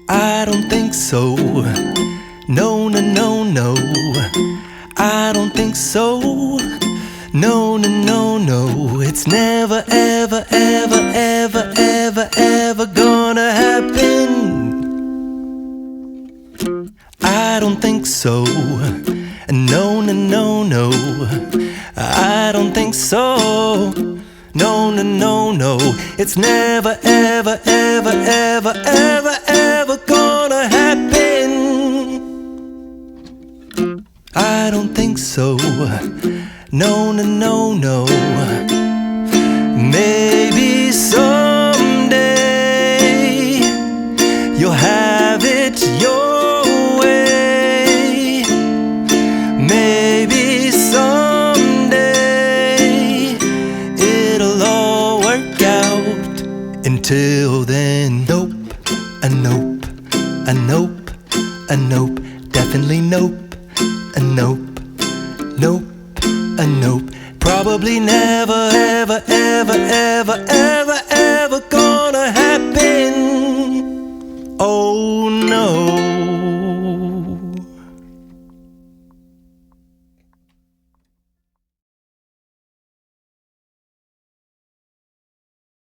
I don't think so. No, no, no, no. I don't think so. No, no, no, no. It's never, ever, ever, ever, ever, ever gonna happen. I don't think so. No, no, no, no. I don't think so. No, no, no, no. It's never, ever, ever, ever, ever, ever gonna happen. I don't think so. No, no, no, no. Maybe someday you'll have it your way. Maybe someday it'll all work out. Until then, nope, a nope, a nope, a nope, definitely nope, a nope, nope, a nope. Probably never, ever, ever, ever, ever, ever gonna happen. Oh no.